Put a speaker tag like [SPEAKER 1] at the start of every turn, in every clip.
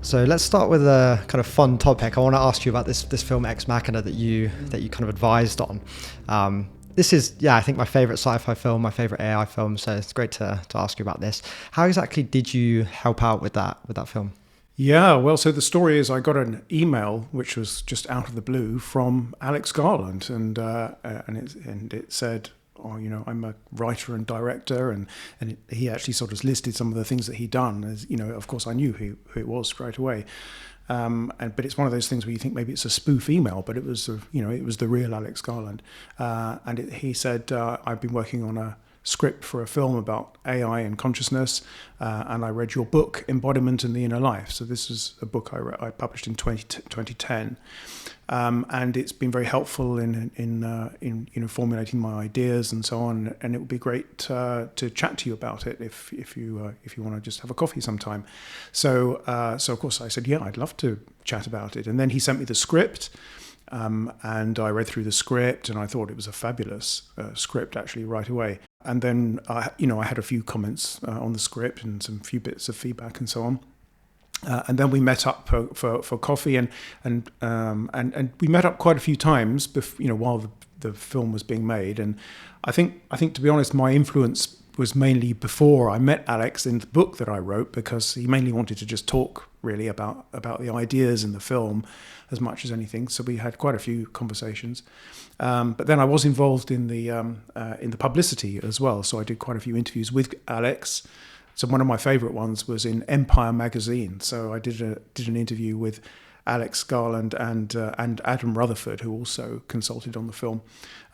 [SPEAKER 1] So let's start with a kind of fun topic. I want to ask you about this film Ex Machina that you kind of advised on. This is, I think my favorite sci-fi film, my favorite AI film. So it's great to ask you about this. How exactly did you help out with that film?
[SPEAKER 2] Yeah, well, so the story is I got an email which was just out of the blue from Alex Garland, and it said, "Oh, I'm a writer and director," and he actually sort of listed some of the things that he'd done. As of course, I knew who it was straight away. But it's one of those things where you think maybe it's a spoof email, but it was it was the real Alex Garland, he said, "I've been working on a script for a film about AI and consciousness, and I read your book, Embodiment and the Inner Life." So this is a book I published in 2010, and it's been very helpful in formulating my ideas and so on. And it would be great to chat to you about it if you want to just have a coffee sometime. So of course I said, yeah, I'd love to chat about it. And then he sent me the script. And I read through the script, and I thought it was a fabulous script actually right away. And then I had a few comments on the script and some few bits of feedback and so on. And then we met up for coffee, and we met up quite a few times, while the film was being made. And I think to be honest, my influence was mainly before I met Alex in the book that I wrote, because he mainly wanted to just talk really about the ideas in the film as much as anything. So we had quite a few conversations. But then I was involved in the publicity as well. So I did quite a few interviews with Alex. So one of my favorite ones was in Empire magazine. So I did an interview with Alex Garland and Adam Rutherford, who also consulted on the film.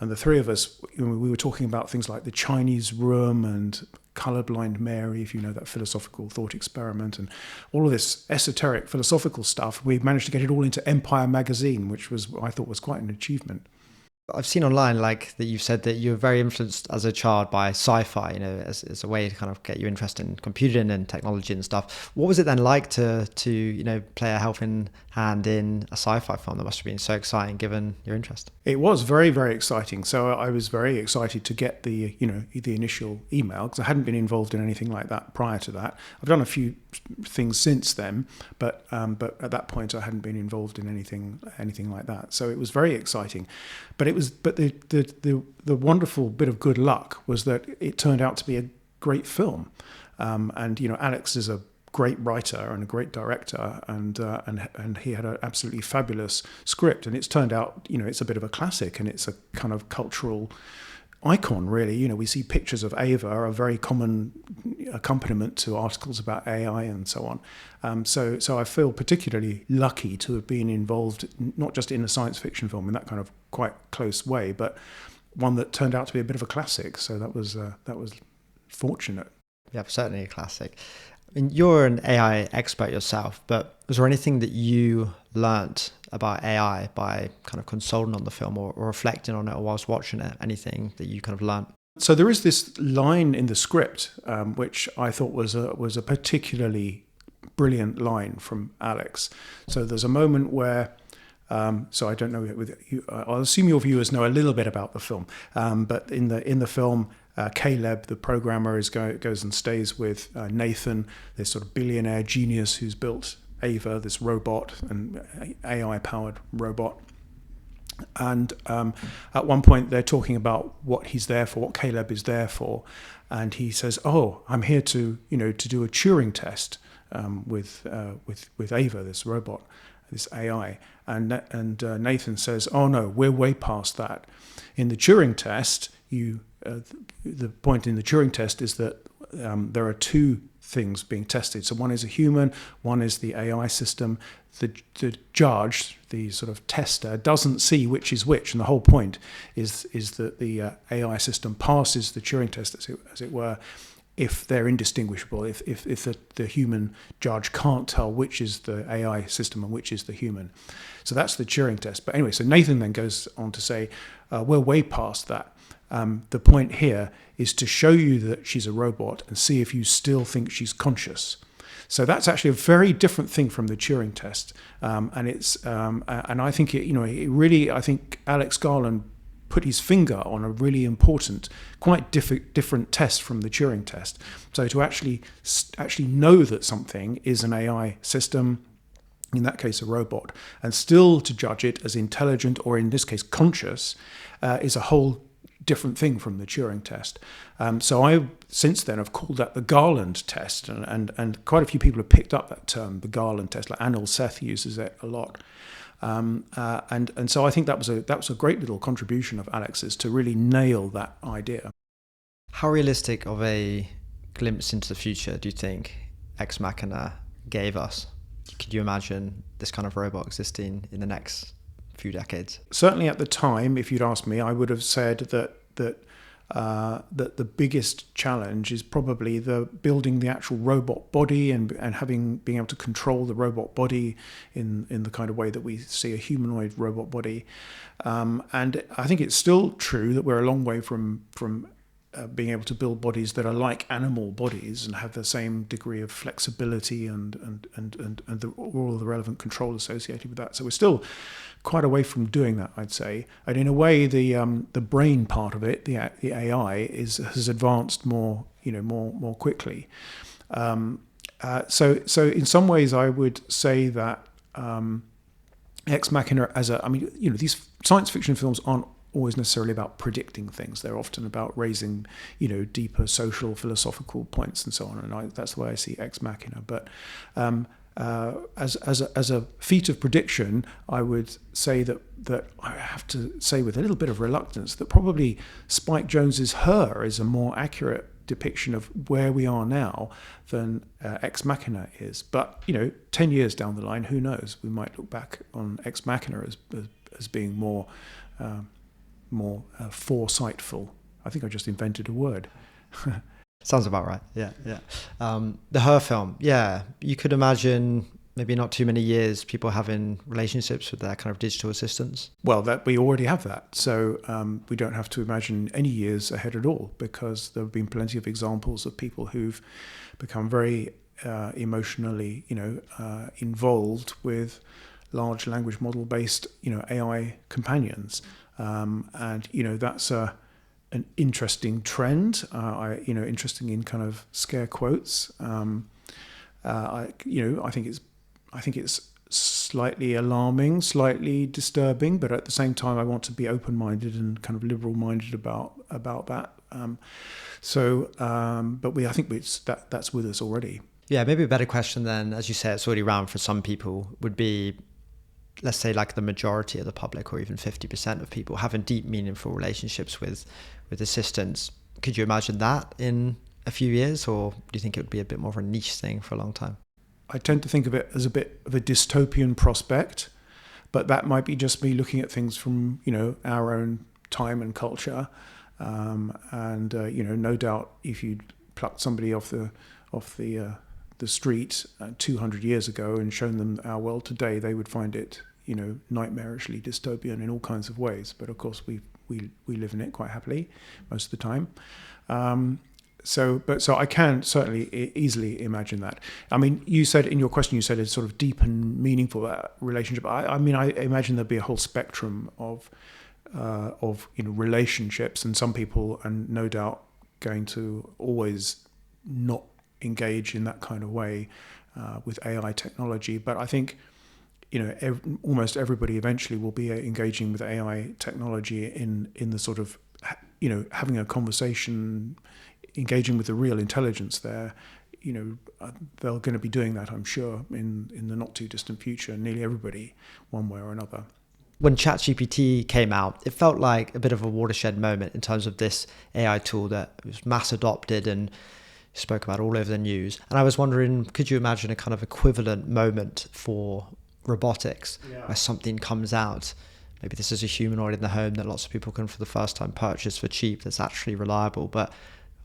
[SPEAKER 2] And the three of us, we were talking about things like the Chinese room and colorblind Mary, if you know that philosophical thought experiment, and all of this esoteric philosophical stuff. We managed to get it all into Empire magazine, which I thought was quite an achievement.
[SPEAKER 1] I've seen online that you've said that you were very influenced as a child by sci-fi, as a way to kind of get you interested in computing and technology and stuff. What was it then like to play a helping hand in a sci-fi film? That must have been so exciting given your interest.
[SPEAKER 2] It was very, very exciting. So I was very excited to get the initial email, because I hadn't been involved in anything like that prior to that. I've done a few things since then, but at that point I hadn't been involved in anything like that. So it was very exciting. But the wonderful bit of good luck was that it turned out to be a great film. And Alex is a great writer and a great director, and he had an absolutely fabulous script. And it's turned out, it's a bit of a classic, and it's a kind of cultural icon, really. We see pictures of Ava, a very common accompaniment to articles about AI and so on. So I feel particularly lucky to have been involved, not just in a science fiction film in that kind of quite close way, but one that turned out to be a bit of a classic. So that was fortunate.
[SPEAKER 1] Yeah, certainly a classic. I mean, you're an AI expert yourself, but was there anything that you learnt about AI by kind of consulting on the film or reflecting on it or whilst watching it? Anything that you kind of learnt?
[SPEAKER 2] So there is this line in the script, which I thought was a particularly brilliant line from Alex. So there's a moment where, so I don't know, I'll assume your viewers know a little bit about the film, but in the film, Caleb, the programmer, goes and stays with Nathan, this sort of billionaire genius who's built Ava, this robot, an AI-powered robot. And at one point they're talking about what he's there for, what Caleb is there for, and he says, "Oh, I'm here to do a Turing test with Ava, this robot, this AI." And Nathan says, "Oh no, we're way past that. In the Turing test, the point in the Turing test is that there are two things being tested. So one is a human, one is the AI system. The judge, the sort of tester, doesn't see which is which, and the whole point is that the AI system passes the Turing test, as it were, if they're indistinguishable, if the human judge can't tell which is the AI system and which is the human. So that's the Turing test. But anyway, so Nathan then goes on to say, we're way past that. The point here is to show you that she's a robot and see if you still think she's conscious. So that's actually a very different thing from the Turing test, and it's and I think I think Alex Garland put his finger on a really important, quite different test from the Turing test. So to actually know that something is an AI system, in that case a robot, and still to judge it as intelligent, or in this case conscious, is a whole different thing from the Turing test. So I, since then, have called that the Garland test, and quite a few people have picked up that term, the Garland test. Like Anil Seth uses it a lot. And so I think that was a great little contribution of Alex's to really nail that idea.
[SPEAKER 1] How realistic of a glimpse into the future do you think Ex Machina gave us? Could you imagine this kind of robot existing in the next few decades?
[SPEAKER 2] Certainly at the time, if you'd asked me, I would have said that the biggest challenge is probably the building the actual robot body and being able to control the robot body in the kind of way that we see a humanoid robot body. And I think it's still true that we're a long way from being able to build bodies that are like animal bodies and have the same degree of flexibility and all of the relevant control associated with that. So we're still quite away from doing that, I'd say. And in a way, the brain part of it, the AI, has advanced more quickly. So in some ways, I would say that Ex Machina these science fiction films aren't always necessarily about predicting things. They're often about raising, deeper social, philosophical points and so on. And that's the way I see Ex Machina. But as a feat of prediction, I would say that I have to say with a little bit of reluctance that probably Spike Jonze's Her is a more accurate depiction of where we are now than Ex Machina is. But 10 years down the line, who knows? We might look back on Ex Machina as being more foresightful. I think I just invented a word.
[SPEAKER 1] Sounds about right. Yeah. The Her film. Yeah, you could imagine maybe not too many years people having relationships with their kind of digital assistants.
[SPEAKER 2] Well, that we already have that, so we don't have to imagine any years ahead at all, because there have been plenty of examples of people who've become very emotionally, involved with large language model based, AI companions. And that's an interesting trend. Interesting in kind of scare quotes. I think it's slightly alarming, slightly disturbing, but at the same time, I want to be open-minded and kind of liberal-minded about that. I think that's with us already.
[SPEAKER 1] Yeah, maybe a better question then, as you say, it's already around for some people, would be, let's say, like the majority of the public, or even 50% of people having deep, meaningful relationships with assistants. Could you imagine that in a few years, or do you think it would be a bit more of a niche thing for a long time?
[SPEAKER 2] I tend to think of it as a bit of a dystopian prospect, but that might be just me looking at things from our own time and culture. No doubt, if you plucked somebody off the street 200 years ago and shown them our world today, they would find it nightmarishly dystopian in all kinds of ways. But of course, we live in it quite happily most of the time. So I can certainly easily imagine that. I mean, you said in your question, it's sort of deep and meaningful relationship. I imagine there'd be a whole spectrum of relationships, and some people, and no doubt, going to always not engage in that kind of way with AI technology. But I think almost everybody eventually will be engaging with AI technology in the sort of having a conversation, engaging with the real intelligence there. They're going to be doing that, I'm sure, in the not too distant future. Nearly everybody, one way or another.
[SPEAKER 1] When ChatGPT came out, it felt like a bit of a watershed moment in terms of this AI tool that was mass adopted and spoke about all over the news. And I was wondering, could you imagine a kind of equivalent moment for robotics, where something comes out? Maybe this is a humanoid in the home that lots of people can for the first time purchase for cheap, that's actually reliable. But I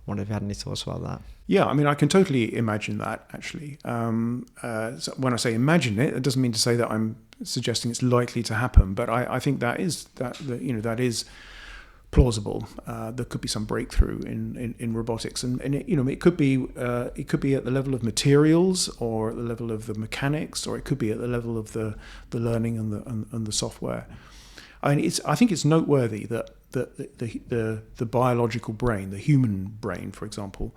[SPEAKER 1] wonder if you had any thoughts about that.
[SPEAKER 2] Yeah, I mean, I can totally imagine that, actually. So when I say imagine it, it doesn't mean to say that I'm suggesting it's likely to happen, but I think that is plausible. There could be some breakthrough in robotics, and it could be at the level of materials, or at the level of the mechanics, or it could be at the level of the learning and the software. I think it's noteworthy that the biological brain, the human brain, for example,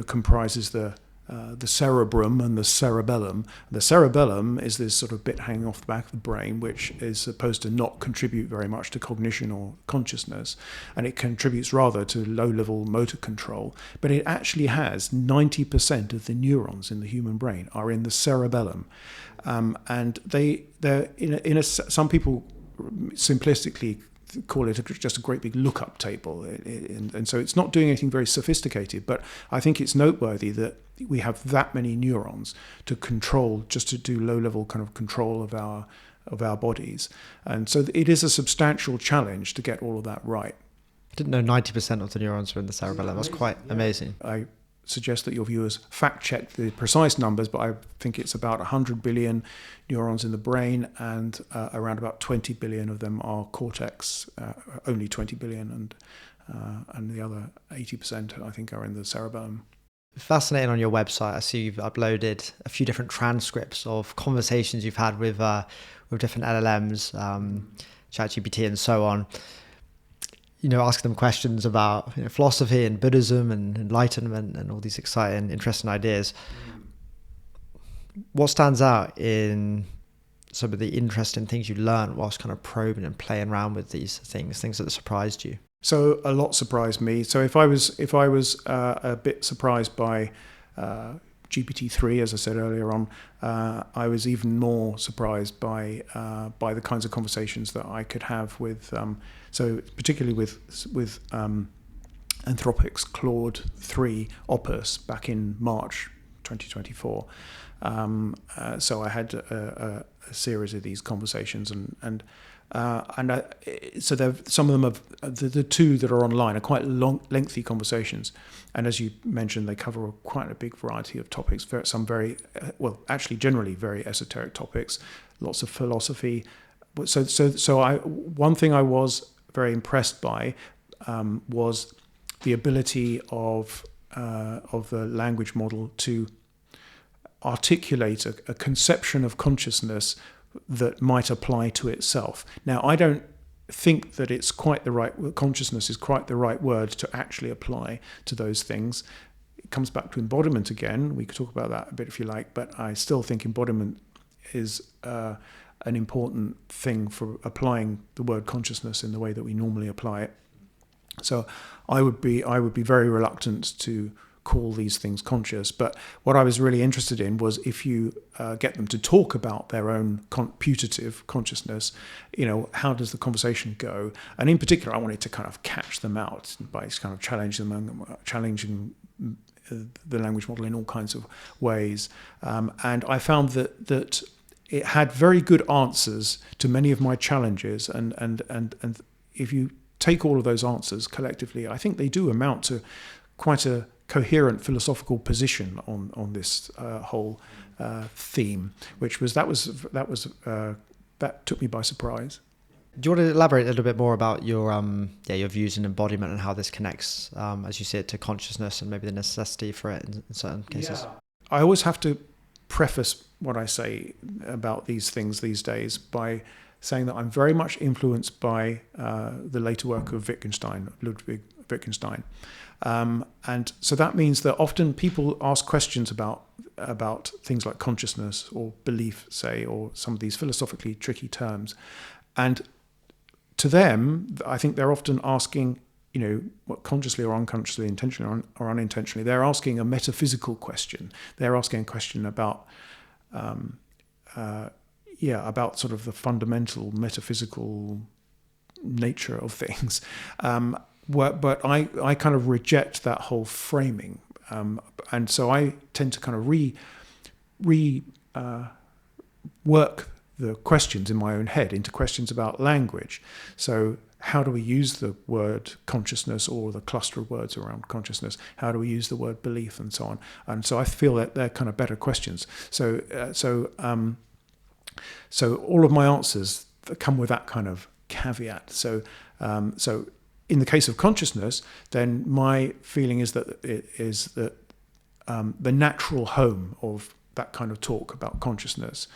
[SPEAKER 2] comprises the the cerebrum and the cerebellum. The cerebellum is this sort of bit hanging off the back of the brain, which is supposed to not contribute very much to cognition or consciousness, and it contributes rather to low-level motor control. But it actually has 90% of the neurons in the human brain are in the cerebellum, and some people simplistically call it just a great big lookup table, and so it's not doing anything very sophisticated, but I think it's noteworthy that we have that many neurons to control, just to do low-level kind of control of our bodies, and so it is a substantial challenge to get all of that right.
[SPEAKER 1] I didn't know 90% of the neurons were in the cerebellum. That's quite amazing.
[SPEAKER 2] I suggest that your viewers fact check the precise numbers, but I think it's about 100 billion neurons in the brain, and around about 20 billion of them are cortex, only 20 billion, and the other 80% I think are in the cerebellum.
[SPEAKER 1] Fascinating. On your website, I see you've uploaded a few different transcripts of conversations you've had with different LLMs, ChatGPT and so on. Asking them questions about philosophy and Buddhism and enlightenment and all these exciting, interesting ideas. What stands out in some of the interesting things you learned whilst kind of probing and playing around with these things that surprised you?
[SPEAKER 2] So a lot surprised me. So if I was a bit surprised by GPT-3, as I said earlier on, I was even more surprised by the kinds of conversations that I could have with, so particularly with Anthropic's Claude 3 Opus back in March 2024. So I had a series of these conversations, so some of them the two that are online are quite lengthy conversations, and as you mentioned, they cover quite a big variety of topics. Some very generally very esoteric topics, lots of philosophy. One thing I was very impressed by was the ability of the language model to articulate a conception of consciousness that might apply to itself. Now, I don't think that it's quite the right, consciousness is quite the right word to actually apply to those things. It comes back to embodiment again. We could talk about that a bit if you like, but I still think embodiment is an important thing for applying the word consciousness in the way that we normally apply it. So I would be very reluctant to call these things conscious, but what I was really interested in was if you get them to talk about their own putative consciousness, how does the conversation go? And in particular, I wanted to kind of catch them out by kind of challenging the language model in all kinds of ways, and I found that it had very good answers to many of my challenges, and if you take all of those answers collectively, I think they do amount to quite a coherent philosophical position on this whole theme, that took me by surprise.
[SPEAKER 1] Do you want to elaborate a little bit more about your views in embodiment and how this connects, as you see it, to consciousness and maybe the necessity for it in certain cases?
[SPEAKER 2] Yeah. I always have to preface what I say about these things these days by saying that I'm very much influenced by the later work of Ludwig Wittgenstein. And so that means that often people ask questions about things like consciousness or belief, say, or some of these philosophically tricky terms. And to them, I think they're often asking, consciously or unconsciously, intentionally or unintentionally, they're asking a metaphysical question. They're asking a question about about sort of the fundamental metaphysical nature of things. But I kind of reject that whole framing, and so I tend to kind of work the questions in my own head into questions about language. So how do we use the word consciousness or the cluster of words around consciousness? How do we use the word belief and so on? And so I feel that they're kind of better questions. So all of my answers come with that kind of caveat. So in the case of consciousness, then my feeling is that the natural home of that kind of talk about consciousness,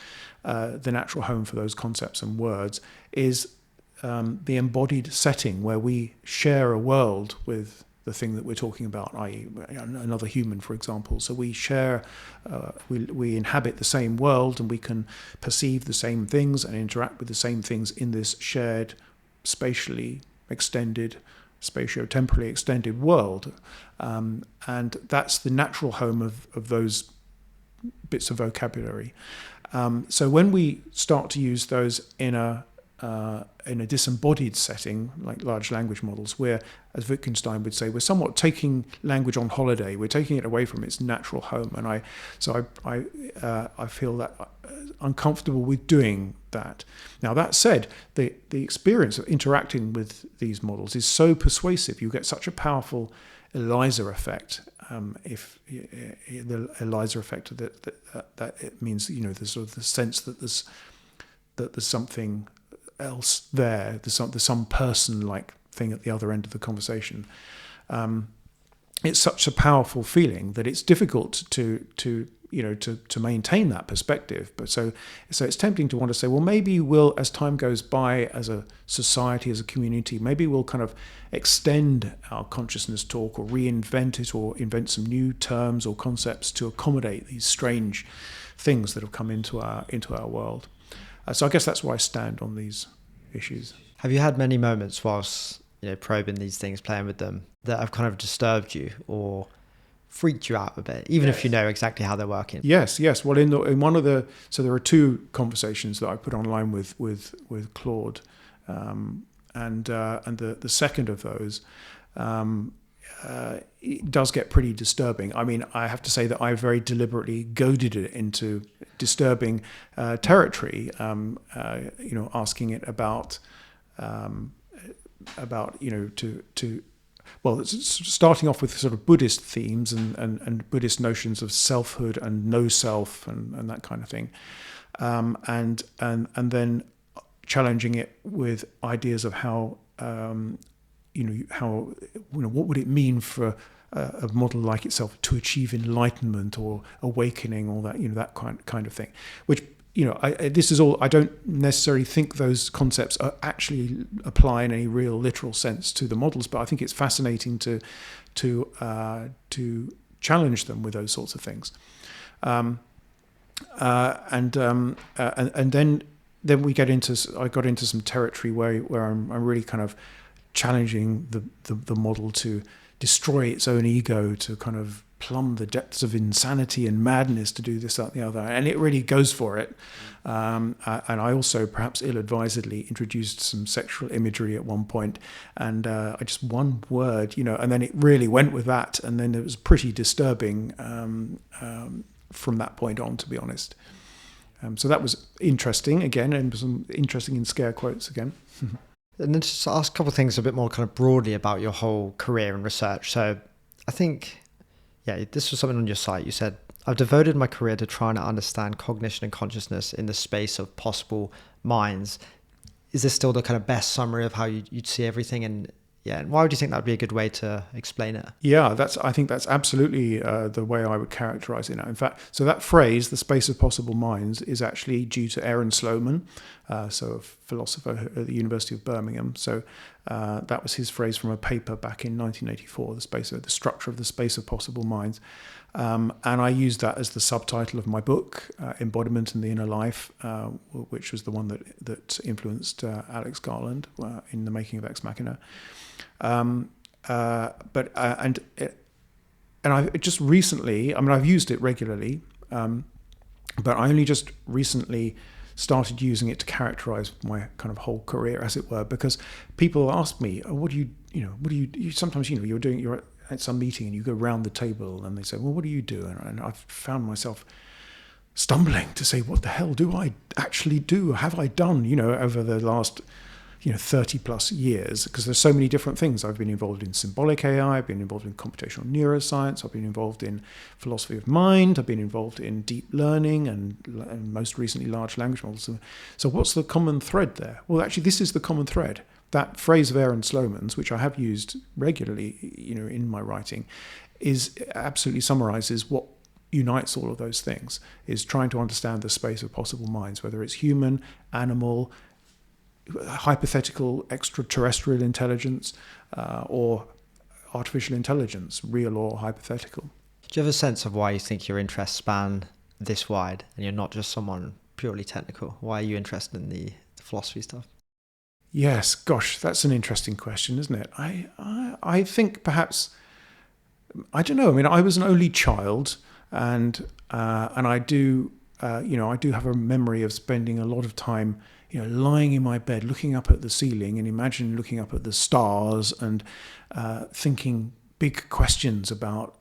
[SPEAKER 2] the natural home for those concepts and words, is the embodied setting where we share a world with the thing that we're talking about, i.e. another human, for example. So we share, we inhabit the same world, and we can perceive the same things and interact with the same things in this shared, spatially extended, spatio-temporally extended world. And that's the natural home of those bits of vocabulary. So when we start to use those in a disembodied setting, like large language models, where, as Wittgenstein would say, we're somewhat taking language on holiday. We're taking it away from its natural home, and I feel that uncomfortable with doing that. Now, that said, the experience of interacting with these models is so persuasive. You get such a powerful ELIZA effect. If the ELIZA effect, that it means, there's sort of the sense that there's something else there. There's some person-like thing at the other end of the conversation. It's such a powerful feeling that it's difficult to maintain that perspective. But so it's tempting to want to say, well, maybe we'll, as time goes by, as a society, as a community, maybe we'll kind of extend our consciousness talk, or reinvent it, or invent some new terms or concepts to accommodate these strange things that have come into our world. So I guess that's where I stand on these issues.
[SPEAKER 1] Have you had many moments whilst probing these things, playing with them, that have kind of disturbed you or freaked you out a bit, even if you know exactly how they're working?
[SPEAKER 2] Yes. Well, in one of so there are two conversations that I put online with Claude, and the second of those. It does get pretty disturbing. I mean, I have to say that I very deliberately goaded it into disturbing territory. Asking it about starting off with sort of Buddhist themes and Buddhist notions of selfhood and no self and that kind of thing, and then challenging it with ideas of how. What would it mean for a model like itself to achieve enlightenment or awakening, or that kind of thing, which this is all. I don't necessarily think those concepts are actually apply in any real literal sense to the models, but I think it's fascinating to challenge them with those sorts of things, and then we get into. I got into some territory where I'm really kind of challenging the model to destroy its own ego, to kind of plumb the depths of insanity and madness, to do this, that, and the other, and it really goes for it. And I also, perhaps ill-advisedly, introduced some sexual imagery at one point, and I just one word, and then it really went with that, and then it was pretty disturbing from that point on, to be honest. So that was interesting again, and some interesting in scare quotes again.
[SPEAKER 1] And then just ask a couple of things a bit more kind of broadly about your whole career and research. So I think, this was something on your site. You said, I've devoted my career to trying to understand cognition and consciousness in the space of possible minds. Is this still the kind of best summary of how you'd see everything? And why would you think that would be a good way to explain it? Yeah,
[SPEAKER 2] I think that's absolutely the way I would characterize it now. In fact, so that phrase, the space of possible minds, is actually due to Aaron Sloman, so a philosopher at the University of Birmingham. So that was his phrase from a paper back in 1984, the structure of the space of possible minds. And I used that as the subtitle of my book, Embodiment and the Inner Life, which was the one that influenced Alex Garland in the making of Ex Machina. And I just recently, I've used it regularly, but I only just recently started using it to characterize my kind of whole career, as it were, because people ask me, what do you sometimes, you're at some meeting and you go round the table and they say, well, what do you do? And I've found myself stumbling to say, what the hell do I actually do? Have I done, over the last 30 plus years, because there's so many different things. I've been involved in symbolic AI, I've been involved in computational neuroscience, I've been involved in philosophy of mind, I've been involved in deep learning and most recently large language models. So what's the common thread there? Well, actually, this is the common thread. That phrase of Aaron Sloman's, which I have used regularly, in my writing, is absolutely summarizes what unites all of those things, is trying to understand the space of possible minds, whether it's human, animal, hypothetical extraterrestrial intelligence, or artificial intelligence, real or hypothetical.
[SPEAKER 1] Do you have a sense of why you think your interests span this wide and you're not just someone purely technical? Why are you interested in the philosophy stuff?
[SPEAKER 2] Yes, gosh, that's an interesting question, isn't it? I think perhaps, I don't know. I mean, I was an only child, and I do I do have a memory of spending a lot of time lying in my bed, looking up at the ceiling, and imagine looking up at the stars and thinking big questions about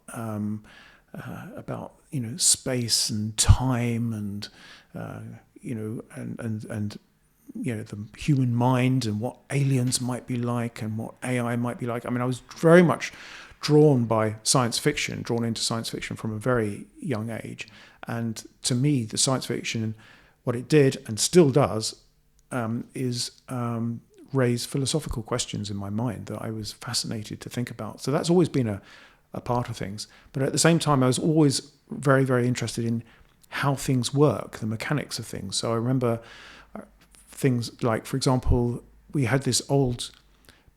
[SPEAKER 2] space and time and the human mind and what aliens might be like and what AI might be like. I mean, I was very much drawn into science fiction from a very young age. And to me, the science fiction, what it did and still does, is raise philosophical questions in my mind that I was fascinated to think about. So that's always been a part of things. But at the same time, I was always very, very interested in how things work, the mechanics of things. So I remember things like, for example, we had this old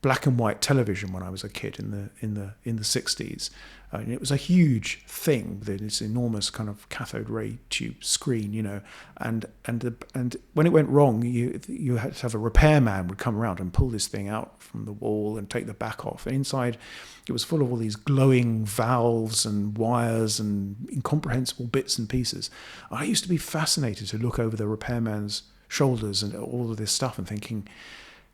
[SPEAKER 2] black and white television when I was a kid in the 60s. And it was a huge thing with this enormous kind of cathode ray tube screen, and when it went wrong, you had to have a repairman would come around and pull this thing out from the wall and take the back off. And inside, it was full of all these glowing valves and wires and incomprehensible bits and pieces. I used to be fascinated to look over the repairman's shoulders and all of this stuff and thinking,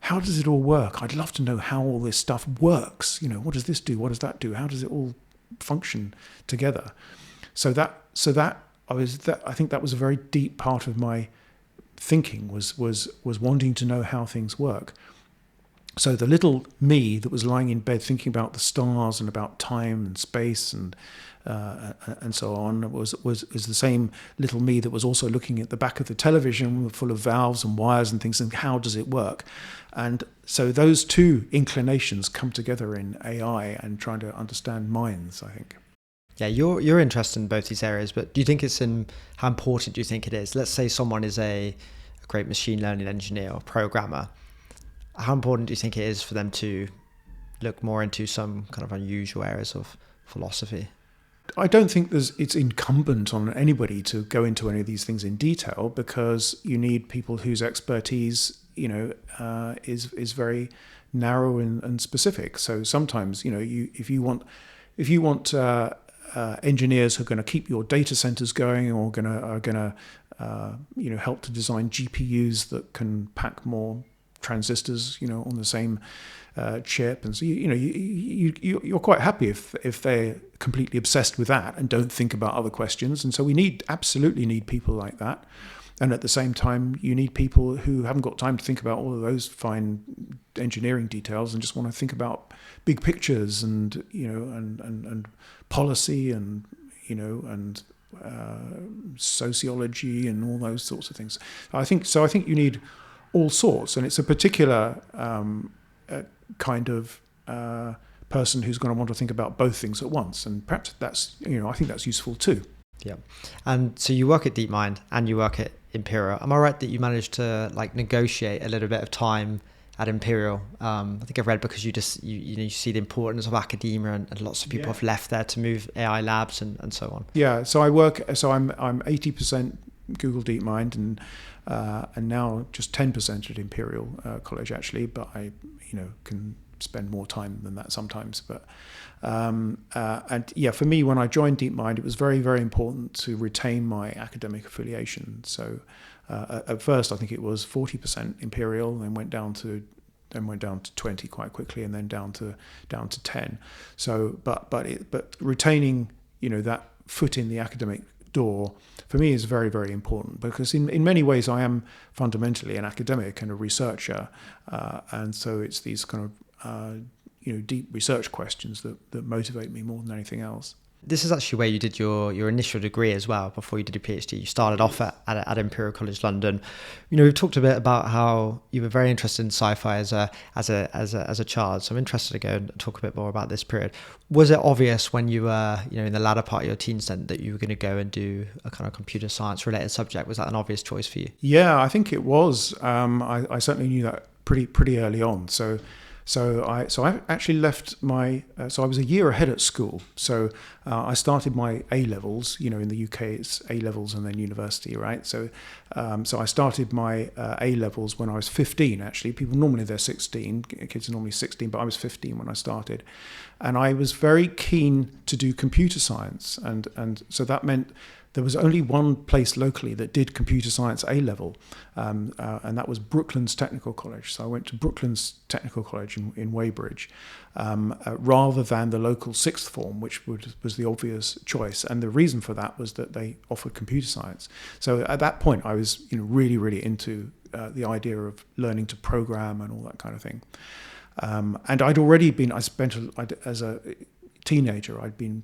[SPEAKER 2] how does it all work? I'd love to know how all this stuff works. What does this do? What does that do? How does it all function together? I think that was a very deep part of my thinking was wanting to know how things work. So the little me that was lying in bed thinking about the stars and about time and space and so on was the same little me that was also looking at the back of the television full of valves and wires and things, and how does it work? And so those two inclinations come together in AI and trying to understand minds, I think.
[SPEAKER 1] Yeah, you're interested in both these areas, but do you think how important do you think it is? Let's say someone is a great machine learning engineer or programmer. How important do you think it is for them to look more into some kind of unusual areas of philosophy?
[SPEAKER 2] I don't think it's incumbent on anybody to go into any of these things in detail, because you need people whose expertise, is very narrow and specific. So sometimes, if you want engineers who are going to keep your data centers going or are going to help to design GPUs that can pack more transistors, on the same chip, and so you're quite happy if they're completely obsessed with that and don't think about other questions. And so we absolutely need people like that. And at the same time, you need people who haven't got time to think about all of those fine engineering details and just want to think about big pictures and and policy and sociology and all those sorts of things. I think you need all sorts, and it's a particular kind of person who's going to want to think about both things at once, and perhaps that's I think that's useful too.
[SPEAKER 1] Yeah. And so you work at DeepMind and you work at Imperial. Am I right that you managed to negotiate a little bit of time at Imperial? I think I've read because you see the importance of academia and lots of people have left there to move AI labs and so on.
[SPEAKER 2] Yeah. So I'm 80% Google DeepMind and now just 10% at Imperial College actually, but I can spend more time than that sometimes. But for me, when I joined DeepMind, it was very, very important to retain my academic affiliation. So at first, I think it was 40% Imperial, then went down to 20 quite quickly, and then down to 10. So, but retaining that foot in the academic door for me is very, very important, because in many ways I am fundamentally an academic and a researcher, and so it's these kind of deep research questions that motivate me more than anything else.
[SPEAKER 1] This is actually where you did your initial degree as well before you did your PhD. You started off at Imperial College London. We've talked a bit about how you were very interested in sci-fi as a child. So I'm interested to go and talk a bit more about this period. Was it obvious when you were in the latter part of your teens then that you were going to go and do a kind of computer science related subject? Was that an obvious choice for you?
[SPEAKER 2] Yeah, I think it was. I certainly knew that pretty early on. So I actually left my. So I was a year ahead at school. So I started my A levels. In the UK it's A levels and then university, right? So I started my A levels when I was 15. Actually, people normally they're 16. Kids are normally 16, but I was 15 when I started, and I was very keen to do computer science, and so that meant there was only one place locally that did computer science A level, and that was Brooklands Technical College. So I went to Brooklands Technical College in Weybridge, rather than the local sixth form, which was the obvious choice. And the reason for that was that they offered computer science. So at that point, I was really, really into the idea of learning to program and all that kind of thing. And I'd already been. As a teenager, I'd been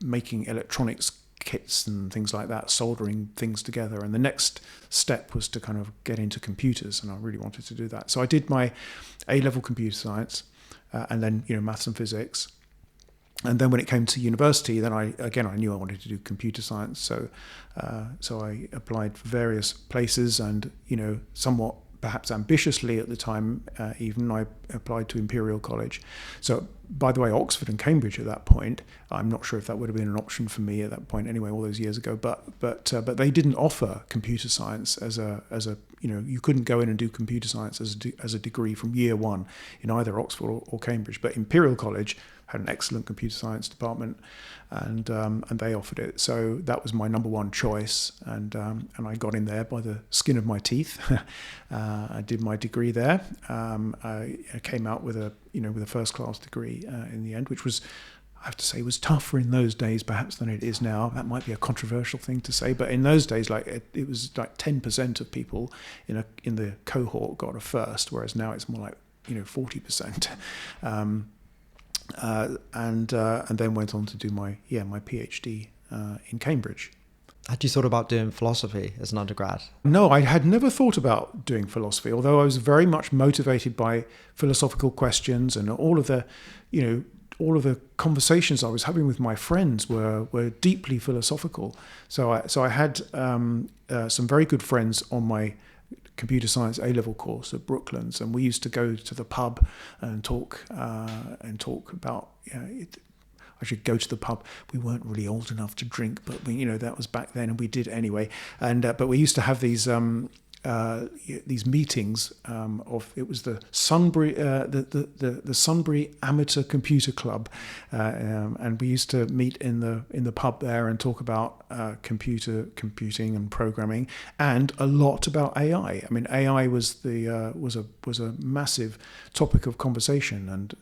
[SPEAKER 2] making electronics kits and things like that, soldering things together, and the next step was to kind of get into computers, and I really wanted to do that. So I did my A-level computer science, and then maths and physics, and then when it came to university, then I knew I wanted to do computer science, so I applied for various places, and somewhat perhaps ambitiously at the time, even I applied to Imperial College. So, by the way, Oxford and Cambridge at that point, I'm not sure if that would have been an option for me at that point anyway, all those years ago. But they didn't offer computer science as a you couldn't go in and do computer science as a degree from year one in either Oxford or Cambridge. But Imperial College had an excellent computer science department, and they offered it. So that was my number one choice, and I got in there by the skin of my teeth. I did my degree there. I came out with a first class degree in the end, which was, I have to say, was tougher in those days perhaps than it is now. That might be a controversial thing to say, but in those days, it was like 10% of people in the cohort got a first, whereas now it's more like 40%. And then went on to do my PhD in Cambridge.
[SPEAKER 1] Had you thought about doing philosophy as an undergrad?
[SPEAKER 2] No, I had never thought about doing philosophy, although I was very much motivated by philosophical questions, and all of the conversations I was having with my friends were deeply philosophical. So I had some very good friends on my computer science A-level course at Brooklands, and we used to go to the pub and talk about I should go to the pub. We weren't really old enough to drink, but that was back then, and we did anyway. And but we used to have these meetings it was the Sunbury the Sunbury Amateur Computer Club, and we used to meet in the pub there and talk about computing and programming, and a lot about AI. I mean, AI was a massive topic of conversation, and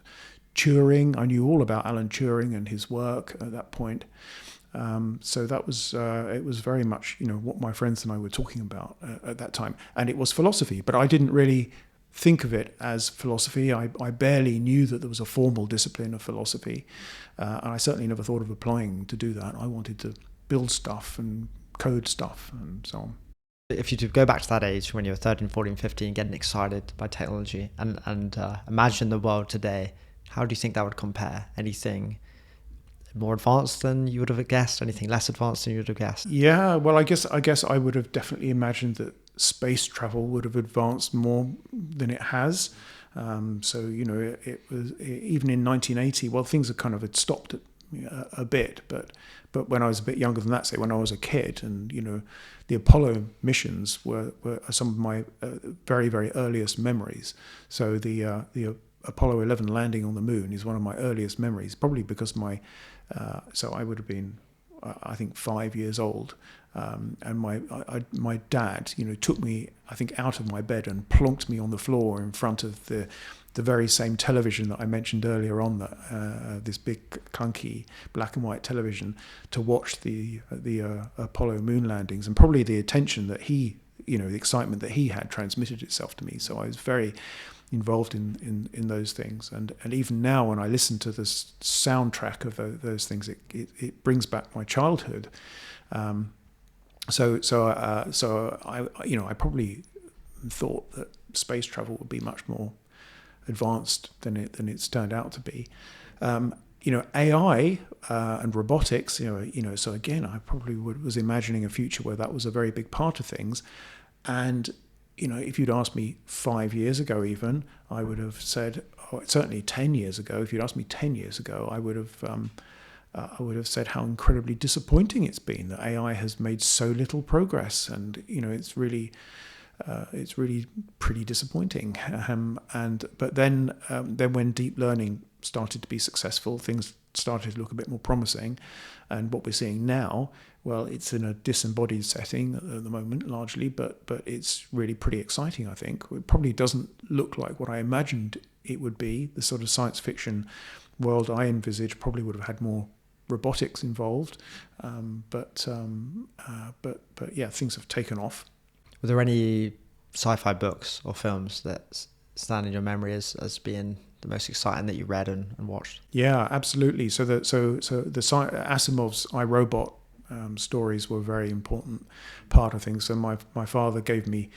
[SPEAKER 2] Turing. I knew all about Alan Turing and his work at that point. So that was it was very much what my friends and I were talking about at that time, and it was philosophy. But I didn't really think of it as philosophy. I barely knew that there was a formal discipline of philosophy, and I certainly never thought of applying to do that. I wanted to build stuff and code stuff and so on.
[SPEAKER 1] If you go back to that age when you were 13, 14, 15, getting excited by technology and imagine the world today, how do you think that would compare? Anything more advanced than you would have guessed? Anything less advanced than you would have guessed?
[SPEAKER 2] Yeah, well, I guess I would have definitely imagined that space travel would have advanced more than it has. So it was even in 1980. Well, things had stopped a bit, but when I was a bit younger than that, say when I was a kid, and the Apollo missions were some of my very, very earliest memories. So the Apollo 11 landing on the moon is one of my earliest memories, probably because so I would have been, I think, 5 years old, and my dad, took me, I think, out of my bed and plonked me on the floor in front of the very same television that I mentioned earlier on, this big clunky black and white television, to watch the Apollo moon landings, and probably the attention that the excitement that he had transmitted itself to me. So I was very involved in those things, and even now when I listen to the soundtrack of those things, it brings back my childhood. So I probably thought that space travel would be much more advanced than it's turned out to be. AI and robotics. So again, I probably was imagining a future where that was a very big part of things, and if you'd asked me 5 years ago, even, I would have said, certainly 10 years ago, if you'd asked me 10 years ago, I would have said how incredibly disappointing it's been that AI has made so little progress, and it's really pretty disappointing. But then when deep learning started to be successful, things started to look a bit more promising, and what we're seeing now, well, it's in a disembodied setting at the moment largely, but it's really pretty exciting. I think it probably doesn't look like what I imagined it would be. The sort of science fiction world I envisaged probably would have had more robotics involved, but yeah, things have taken off.
[SPEAKER 1] Were there any sci-fi books or films that stand in your memory as being the most exciting that you read and watched?
[SPEAKER 2] Yeah, absolutely. So the Asimov's I, Robot stories were a very important part of things. So my father gave me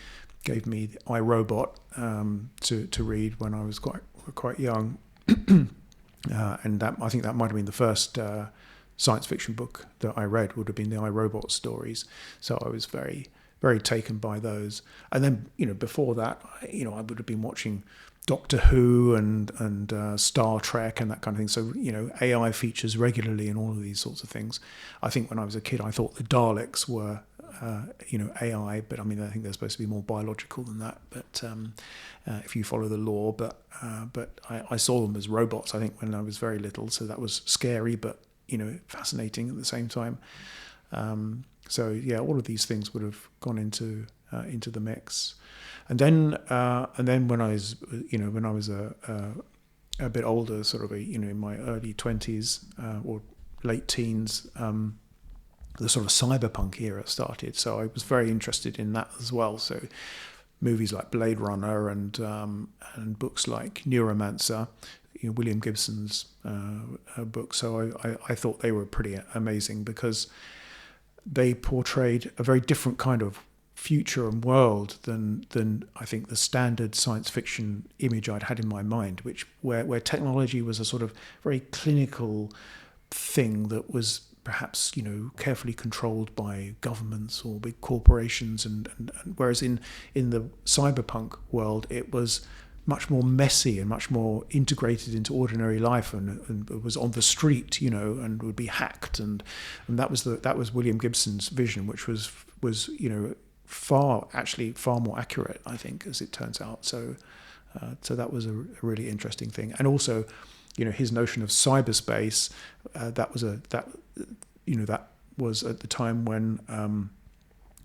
[SPEAKER 2] I, Robot to read when I was quite young, and I think that might have been the first science fiction book that I read. Would have been the I, Robot stories. So I was very, very taken by those. And then before that, I would have been watching Doctor Who and Star Trek and that kind of thing. So AI features regularly in all of these sorts of things. I think when I was a kid, I thought the Daleks were AI, but I mean I think they're supposed to be more biological than that. But if you follow the law, but I saw them as robots. I think when I was very little, so that was scary, but fascinating at the same time. So yeah, all of these things would have gone into the mix. And then when I was a bit older, sort of in my early 20s or late teens, the sort of cyberpunk era started. So I was very interested in that as well. So movies like Blade Runner and books like Neuromancer, William Gibson's book. So I thought they were pretty amazing because they portrayed a very different kind of future and world than I think the standard science fiction image I'd had in my mind, where technology was a sort of very clinical thing that was perhaps carefully controlled by governments or big corporations, and whereas in the cyberpunk world it was much more messy and much more integrated into ordinary life, and it was on the street, and would be hacked, and that was William Gibson's vision, which was far more accurate, I think, as it turns out. So that was a really interesting thing, and also, his notion of cyberspace, that was at the time when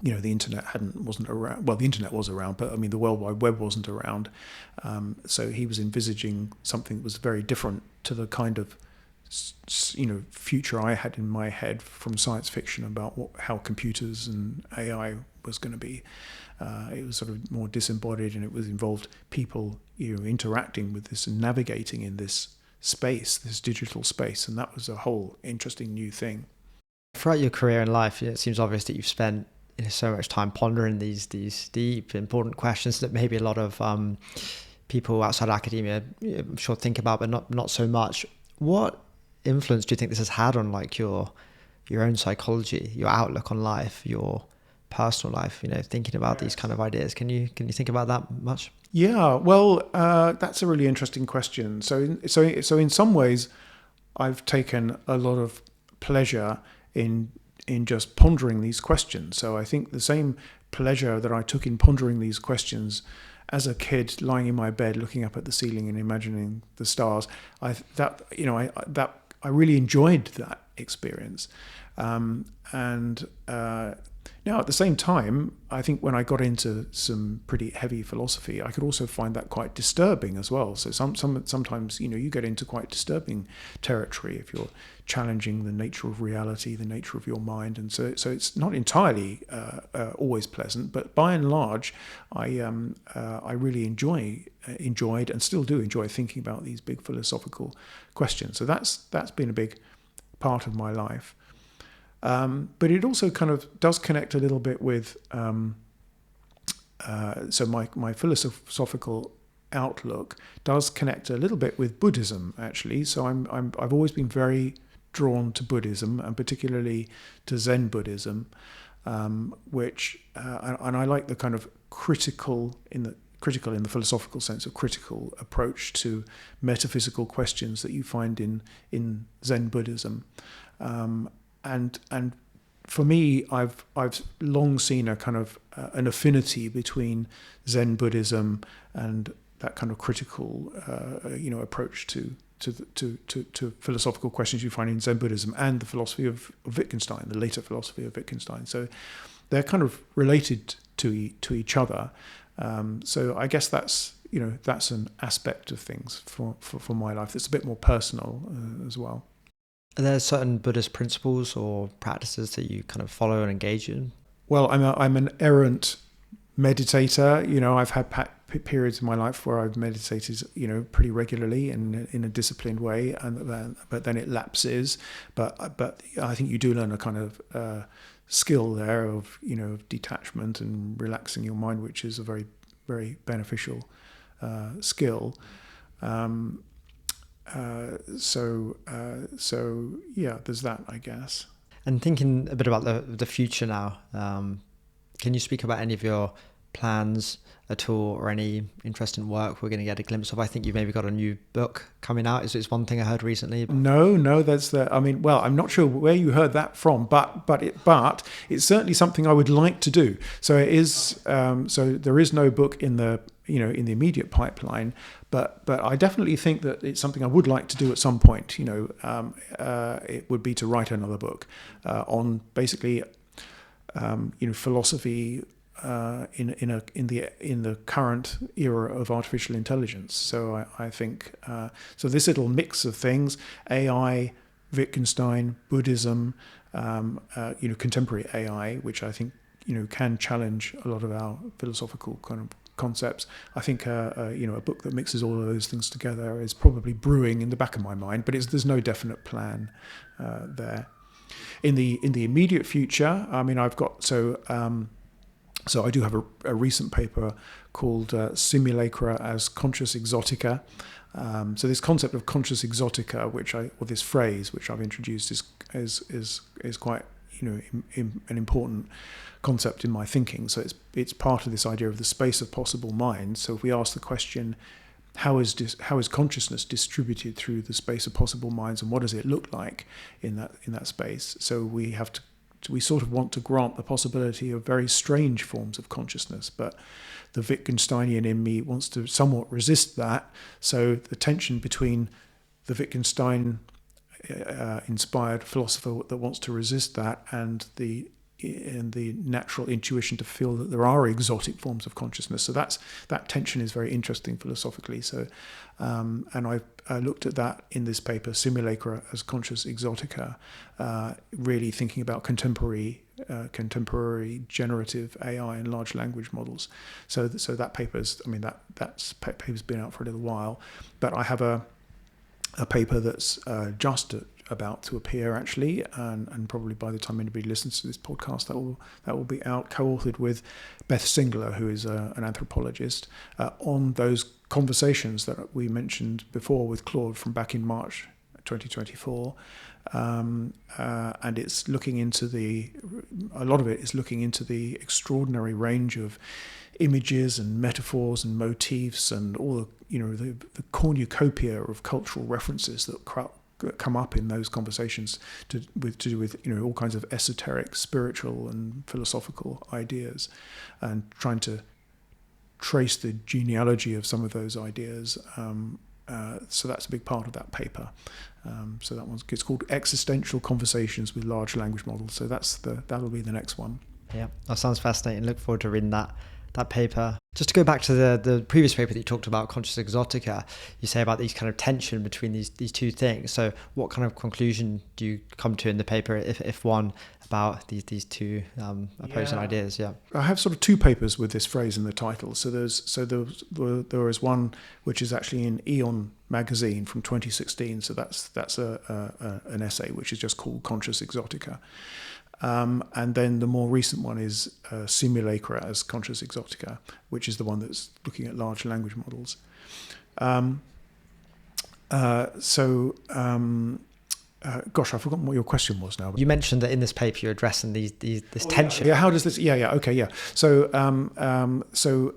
[SPEAKER 2] the internet wasn't around. Well, the internet was around, but I mean the World Wide Web wasn't around. So he was envisaging something that was very different to the kind of future I had in my head from science fiction about how computers and AI was going to be. It was sort of more disembodied, and it was involved people interacting with this and navigating in this space, this digital space, and that was a whole interesting new thing.
[SPEAKER 1] Throughout your career in life, it seems obvious that you've spent so much time pondering these deep, important questions that maybe a lot of people outside academia, I'm sure, think about, but not so much. What influence do you think this has had on your own psychology, your outlook on life, your personal life? Thinking about these kind of ideas. Can you think about that much?
[SPEAKER 2] Yeah, well, that's a really interesting question. So in some ways, I've taken a lot of pleasure in just pondering these questions. So I think the same pleasure that I took in pondering these questions as a kid, lying in my bed, looking up at the ceiling and imagining the stars, I really enjoyed that experience. Now, at the same time, I think when I got into some pretty heavy philosophy, I could also find that quite disturbing as well. So sometimes, you get into quite disturbing territory if you're challenging the nature of reality, the nature of your mind. And so it's not entirely always pleasant, but by and large, I really enjoyed and still do enjoy thinking about these big philosophical questions. So that's been a big part of my life. But it also kind of does connect a little bit with, so my philosophical outlook does connect a little bit with Buddhism, actually. So I've always been very drawn to Buddhism, and particularly to Zen Buddhism, which and I like the kind of critical in the philosophical sense of critical approach to metaphysical questions that you find in Zen Buddhism, and for me, I've long seen a kind of an affinity between Zen Buddhism and that kind of critical, approach to philosophical questions you find in Zen Buddhism and the philosophy of Wittgenstein, the later philosophy of Wittgenstein. So they're kind of related to each other. So I guess that's an aspect of things for my life that's a bit more personal as well.
[SPEAKER 1] Are there certain Buddhist principles or practices that you kind of follow and engage in?
[SPEAKER 2] Well, I'm an errant meditator. I've had periods in my life where I've meditated, pretty regularly and in a disciplined way, but then it lapses. But I think you do learn a kind of skill there of detachment and relaxing your mind, which is a very, very beneficial skill. So yeah, there's that, I guess.
[SPEAKER 1] And thinking a bit about the future now, can you speak about any of your plans at all, or any interesting work we're going to get a glimpse of? I think you've maybe got a new book coming out. It's one thing I heard recently.
[SPEAKER 2] No, that's I'm not sure where you heard that from, but it's certainly something I would like to do. So it is. So there is no book in the immediate pipeline, but I definitely think that it's something I would like to do at some point. It would be to write another book on basically, philosophy in the current era of artificial intelligence. So I think so. This little mix of things: AI, Wittgenstein, Buddhism, contemporary AI, which I think can challenge a lot of our philosophical kind of concepts. I think a book that mixes all of those things together is probably brewing in the back of my mind, but there's no definite plan there. In the immediate future, I've got so I do have a recent paper called Simulacra as Conscious Exotica. So this concept of conscious exotica, or this phrase which I've introduced, is quite an important concept in my thinking. So it's part of this idea of the space of possible minds. So if we ask the question, how is consciousness distributed through the space of possible minds, and what does it look like in that space? So we sort of want to grant the possibility of very strange forms of consciousness, but the Wittgensteinian in me wants to somewhat resist that. So the tension between the Wittgenstein inspired philosopher that wants to resist that and the natural intuition to feel that there are exotic forms of consciousness. So that tension is very interesting philosophically. So and I looked at that in this paper, Simulacra as Conscious Exotica, really thinking about contemporary generative AI and large language models. So that paper's paper's been out for a little while, but I have a paper that's just about to appear actually, and probably by the time anybody listens to this podcast, that will be out, co-authored with Beth Singler, who is an anthropologist, on those conversations that we mentioned before with Claude from back in March 2024, and it's looking into a lot of it is looking into the extraordinary range of images and metaphors and motifs and all the cornucopia of cultural references that come up in those conversations to do with all kinds of esoteric, spiritual and philosophical ideas, and trying to trace the genealogy of some of those ideas. So that's a big part of that paper. So it's called Existential Conversations with Large Language Models. So that'll be the next one.
[SPEAKER 1] Yeah, that sounds fascinating. Look forward to reading that paper. Just to go back to the previous paper that you talked about, Conscious Exotica, you say about these kind of tension between these two things. So what kind of conclusion do you come to in the paper, if one, about these two opposing ideas? Yeah,
[SPEAKER 2] I have sort of two papers with this phrase in the title. So there is one which is actually in Eon magazine from 2016. So that's an essay which is just called Conscious Exotica. And then the more recent one is Simulacra as Conscious Exotica, which is the one that's looking at large language models. Gosh, I've forgotten what your question was now.
[SPEAKER 1] You mentioned that in this paper you're addressing this tension.
[SPEAKER 2] Yeah, how does this? Okay, yeah. So, so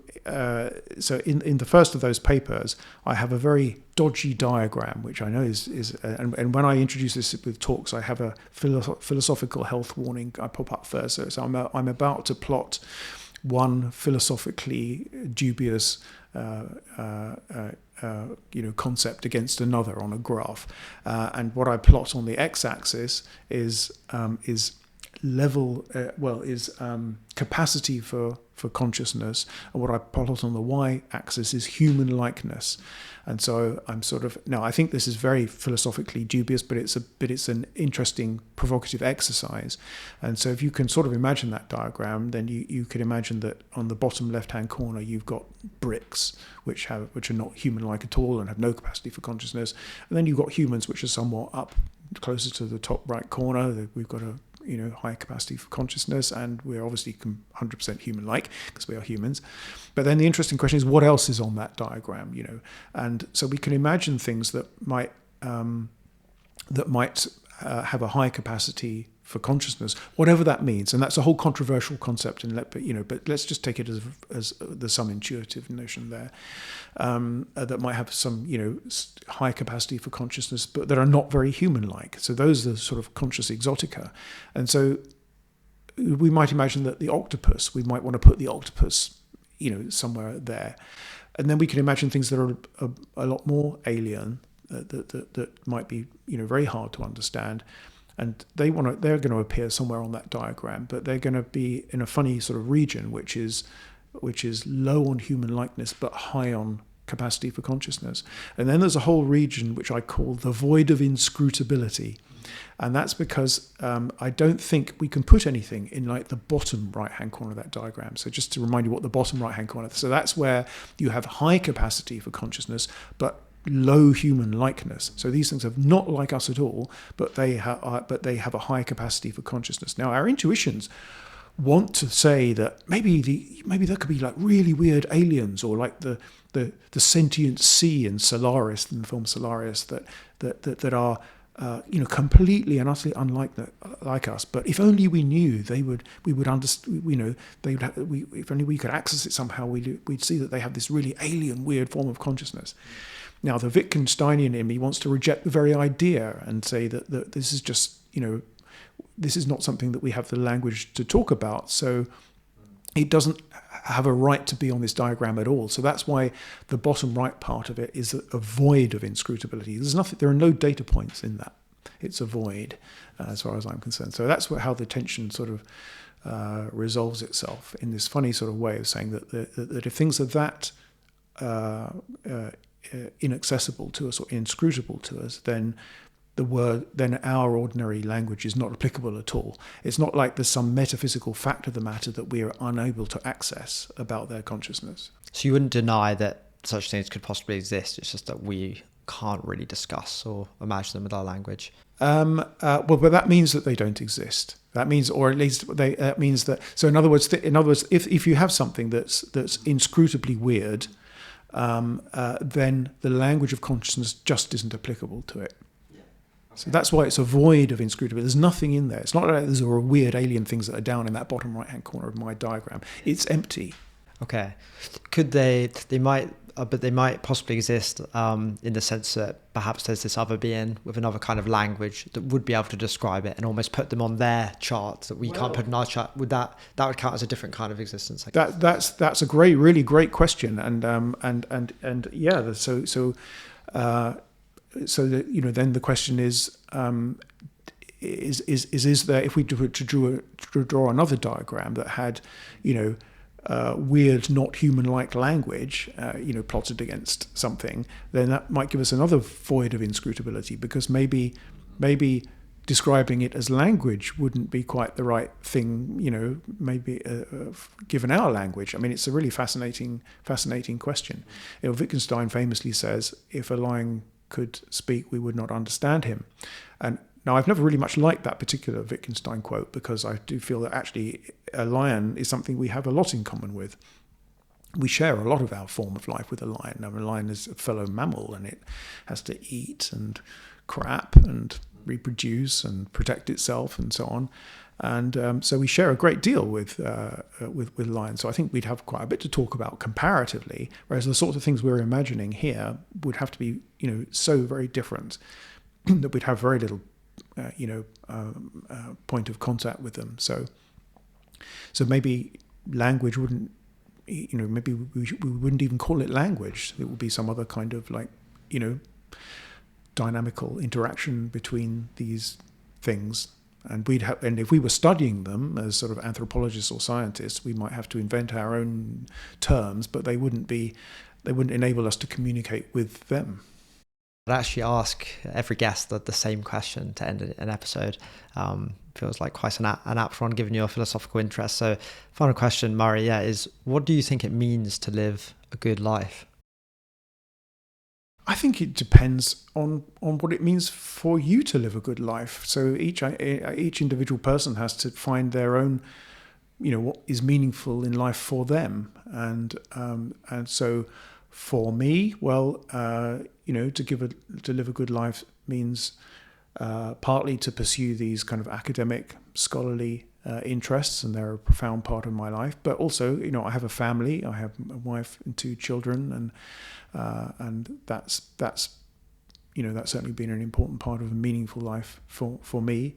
[SPEAKER 2] in the first of those papers, I have a very dodgy diagram, which I know and when I introduce this with talks, I have a philosophical health warning. I pop up first, so I'm about to plot one philosophically dubious concept against another on a graph, and what I plot on the x-axis is capacity for consciousness, and what I plot on the y-axis is human likeness. And so I'm sort of, now I think this is very philosophically dubious, but it's an interesting provocative exercise. And so if you can sort of imagine that diagram, then you could imagine that on the bottom left-hand corner you've got bricks which are not human-like at all and have no capacity for consciousness, and then you've got humans which are somewhat up closer to the top right corner. We've got a high capacity for consciousness, and we're obviously 100% human-like because we are humans. But then the interesting question is, what else is on that diagram? And so we can imagine things that might have a high capacity for consciousness, whatever that means. And that's a whole controversial concept. But let's just take it as there's some intuitive notion there that might have some high capacity for consciousness, but that are not very human-like. So those are sort of conscious exotica. And so we might imagine that we might want to put the octopus somewhere there, and then we can imagine things that are a lot more alien, that might be very hard to understand. And they're going to appear somewhere on that diagram, but they're going to be in a funny sort of region, which is low on human likeness but high on capacity for consciousness. And then there's a whole region which I call the void of inscrutability, and that's because I don't think we can put anything in like the bottom right-hand corner of that diagram. So just to remind you what the bottom right-hand corner. So that's where you have high capacity for consciousness, but low human likeness. So these things are not like us at all, but they have a high capacity for consciousness. Now our intuitions want to say that maybe there could be like really weird aliens, or like the sentient sea in Solaris, in the film Solaris, that are completely and utterly unlike like us. But if only we knew, we would understand. If only we could access it somehow, we'd see that they have this really alien, weird form of consciousness. Now, the Wittgensteinian in me wants to reject the very idea and say that this is just, this is not something that we have the language to talk about. So it doesn't have a right to be on this diagram at all. So that's why the bottom right part of it is a void of inscrutability. There are no data points in that. It's a void, as far as I'm concerned. So that's how the tension sort of resolves itself, in this funny sort of way of saying that if things are that inaccessible to us or inscrutable to us, then our ordinary language is not applicable at all. It's not like there's some metaphysical fact of the matter that we are unable to access about their consciousness.
[SPEAKER 1] So you wouldn't deny that such things could possibly exist. It's just that we can't really discuss or imagine them with our language.
[SPEAKER 2] But that means that they don't exist. That means, or at least that means that. So in other words, if you have something that's inscrutably weird, then the language of consciousness just isn't applicable to it. So that's why it's a void of inscrutability. There's nothing in there. It's not like there's weird alien things that are down in that bottom right-hand corner of my diagram. It's empty.
[SPEAKER 1] Okay. Could they might possibly exist in the sense that perhaps there's this other being with another kind of language that would be able to describe it and almost put them on their chart that we can't put in our chart. Would that would count as a different kind of existence?
[SPEAKER 2] That's a really great question, and yeah. So that then the question is there, if we were to draw another diagram that had weird, not human-like language, plotted against something, then that might give us another void of inscrutability, because maybe describing it as language wouldn't be quite the right thing, maybe given our language. I mean, it's a really fascinating question. Wittgenstein famously says, if a lion could speak, we would not understand him. And now, I've never really much liked that particular Wittgenstein quote, because I do feel that actually a lion is something we have a lot in common with. We share a lot of our form of life with a lion. Now, a lion is a fellow mammal, and it has to eat and crap and reproduce and protect itself and so on. And so we share a great deal with lions. So I think we'd have quite a bit to talk about comparatively, whereas the sorts of things we're imagining here would have to be, so very different that we'd have very little, point of contact with them. So maybe language wouldn't, maybe we wouldn't even call it language. It would be some other kind of dynamical interaction between these things. And if we were studying them as sort of anthropologists or scientists, we might have to invent our own terms, but they wouldn't enable us to communicate with them.
[SPEAKER 1] I'd actually ask every guest the same question to end an episode. Feels like quite an apt one, given your philosophical interest. So, final question, Murray, is what do you think it means to live a good life?
[SPEAKER 2] I think it depends on what it means for you to live a good life. So each individual person has to find their own, what is meaningful in life for them. And so for me, to live a good life means partly to pursue these kind of academic, scholarly interests, and they're a profound part of my life. But also, I have a family. I have a wife and 2 children, and that's certainly been an important part of a meaningful life for me.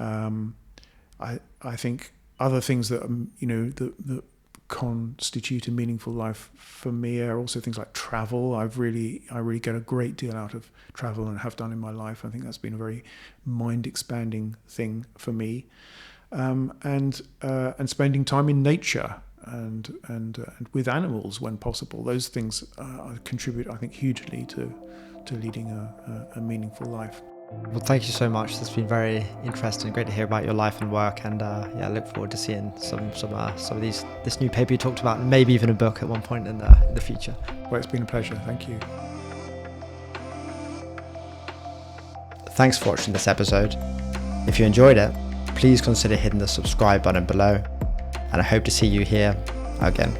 [SPEAKER 2] I think other things that that constitute a meaningful life for me are also things like travel. I really get a great deal out of travel and have done in my life. I think that's been a very mind-expanding thing for me. And spending time in nature and with animals when possible. Those things contribute, I think, hugely to leading a meaningful life.
[SPEAKER 1] Well, thank you so much. It's been very interesting. Great to hear about your life and work, and I look forward to seeing some of this new paper you talked about, and maybe even a book at one point in the future.
[SPEAKER 2] Well, it's been a pleasure. Thank you.
[SPEAKER 1] Thanks for watching this episode. If you enjoyed it, please consider hitting the subscribe button below, and I hope to see you here again.